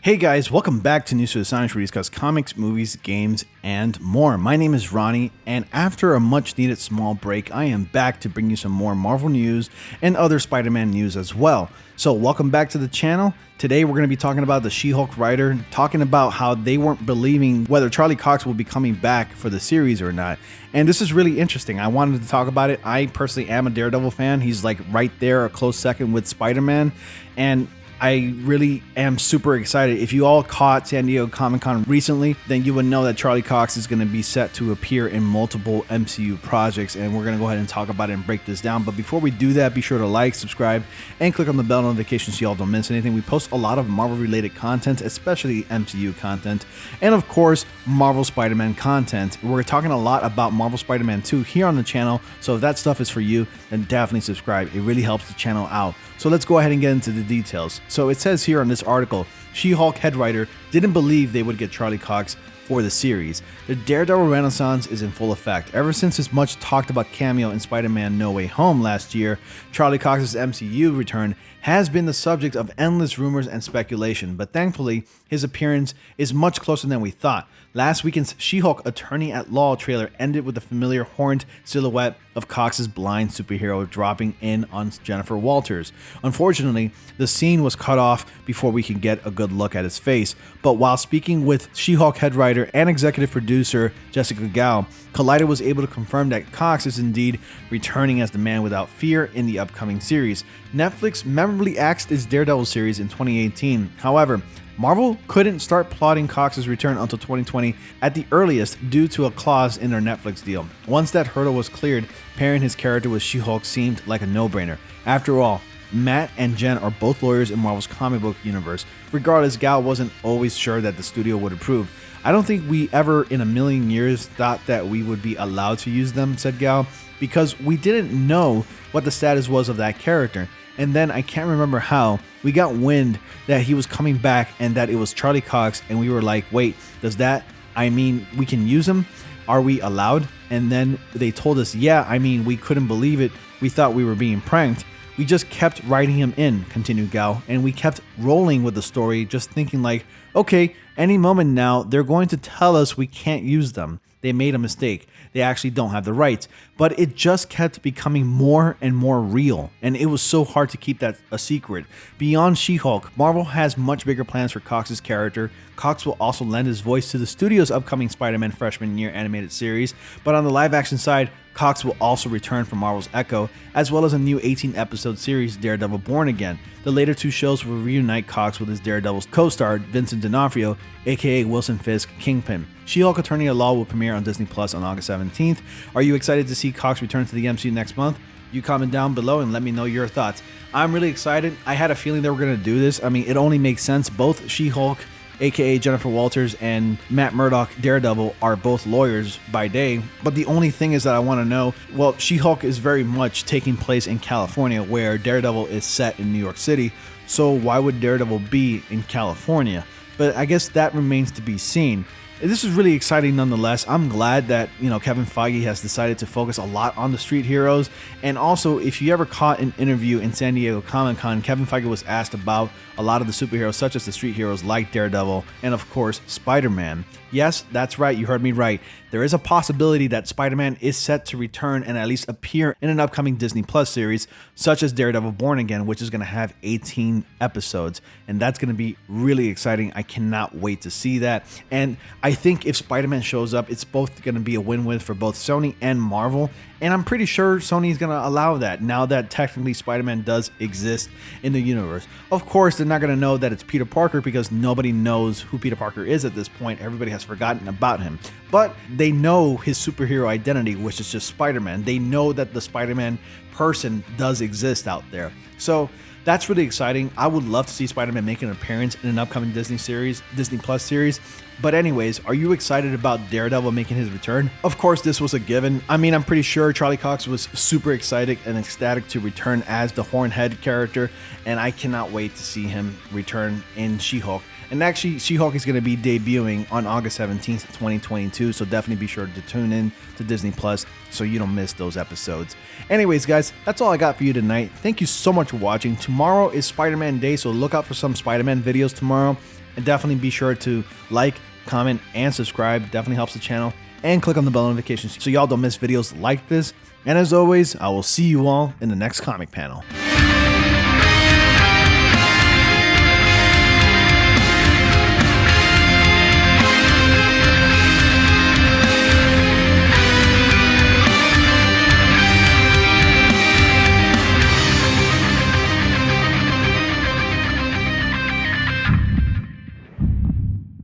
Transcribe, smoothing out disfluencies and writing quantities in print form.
Hey guys, welcome back to News for the Sonics, where we discuss comics, movies, games, and more. My name is Ronnie, and after a much needed small break, I am back to bring you some more Marvel news and other Spider-Man news as well. So welcome back to the channel. Today we're going to be talking about the She-Hulk writer, talking about how they weren't believing whether Charlie Cox will be coming back for the series or not. And this is really interesting. I wanted to talk about it. I personally am a Daredevil fan. He's like right there, a close second with Spider-Man. And I really am super excited. If you all caught San Diego Comic-Con recently, then you would know that Charlie Cox is going to be set to appear in multiple MCU projects, and we're going to go ahead and talk about it and break this down. But before we do that, be sure to like, subscribe, and click on the bell notification so y'all don't miss anything. We post a lot of Marvel-related content, especially MCU content, and of course, Marvel Spider-Man content. We're talking a lot about Marvel Spider-Man 2 here on the channel, so if that stuff is for you, then definitely subscribe. It really helps the channel out. So let's go ahead and get into the details. So it says here on this article, She-Hulk head writer didn't believe they would get Charlie Cox for the series. The Daredevil renaissance is in full effect. Ever since his much talked about cameo in Spider-Man No Way Home last year, Charlie Cox's MCU return has been the subject of endless rumors and speculation, but thankfully, his appearance is much closer than we thought. Last weekend's She-Hulk Attorney at Law trailer ended with the familiar horned silhouette of Cox's blind superhero dropping in on Jennifer Walters. Unfortunately, the scene was cut off before we could get a good look at his face, but while speaking with She-Hulk head writer and executive producer Jessica Gao, Collider was able to confirm that Cox is indeed returning as the Man Without Fear in the upcoming series. Netflix memorably axed its Daredevil series in 2018. However, Marvel couldn't start plotting Cox's return until 2020 at the earliest due to a clause in their Netflix deal. Once that hurdle was cleared, pairing his character with She-Hulk seemed like a no-brainer. After all, Matt and Jen are both lawyers in Marvel's comic book universe. Regardless, Gal wasn't always sure that the studio would approve. "I don't think we ever in a million years thought that we would be allowed to use them," said Gal, "because we didn't know what the status was of that character. And then I can't remember how we got wind that he was coming back and that it was Charlie Cox, and we were like, wait, does that, we can use him? Are we allowed?" And then they told us, yeah, we couldn't believe it. We thought we were being pranked. We just kept writing him in," continued Gao, "and we kept rolling with the story, just thinking like, okay, any moment now, they're going to tell us we can't use them. They made a mistake. They actually don't have the rights." But it just kept becoming more and more real, and it was so hard to keep that a secret. Beyond She-Hulk, Marvel has much bigger plans for Cox's character. Cox will also lend his voice to the studio's upcoming Spider-Man freshman year animated series, but on the live-action side, Cox will also return from Marvel's Echo, as well as a new 18-episode series, Daredevil Born Again. The later two shows will reunite Cox with his Daredevil co-star, Vincent D'Onofrio, aka Wilson Fisk Kingpin. She-Hulk Attorney at Law will premiere on Disney Plus on August 17th. Are you excited to see Cox return to the MCU next month? You comment down below and let me know your thoughts. I'm really excited. I had a feeling they were going to do this. It only makes sense. Both She-Hulk, aka Jennifer Walters, and Matt Murdock, Daredevil, are both lawyers by day. But the only thing is that I want to know, well, She-Hulk is very much taking place in California, where Daredevil is set in New York City. So why would Daredevil be in California? But I guess that remains to be seen. This is really exciting nonetheless. I'm glad that, Kevin Feige has decided to focus a lot on the street heroes. And also, if you ever caught an interview in San Diego Comic-Con, Kevin Feige was asked about a lot of the superheroes, such as the street heroes like Daredevil and, of course, Spider-Man. Yes, that's right, you heard me right. There is a possibility that Spider-Man is set to return and at least appear in an upcoming Disney Plus series, such as Daredevil Born Again, which is going to have 18 episodes. And that's going to be really exciting. I cannot wait to see that. And I think if Spider-Man shows up, it's both going to be a win-win for both Sony and Marvel. And I'm pretty sure Sony is going to allow that now that technically Spider-Man does exist in the universe. Of course, they're not going to know that it's Peter Parker because nobody knows who Peter Parker is at this point. Everybody has forgotten about him. But they know his superhero identity, which is just Spider-Man. They know that the Spider-Man person does exist out there. So that's really exciting. I would love to see Spider-Man make an appearance in an upcoming Disney Plus series. But anyways, are you excited about Daredevil making his return? Of course, this was a given. I'm pretty sure Charlie Cox was super excited and ecstatic to return as the Hornhead character, and I cannot wait to see him return in She-Hulk. And actually, She-Hulk is going to be debuting on August 17th, 2022, so definitely be sure to tune in to Disney Plus so you don't miss those episodes. Anyways, guys, that's all I got for you tonight. Thank you so much for watching. Tomorrow is Spider-Man Day, so look out for some Spider-Man videos tomorrow. And definitely be sure to like, comment, and subscribe. Definitely helps the channel. And click on the bell notifications so y'all don't miss videos like this. And as always, I will see you all in the next comic panel.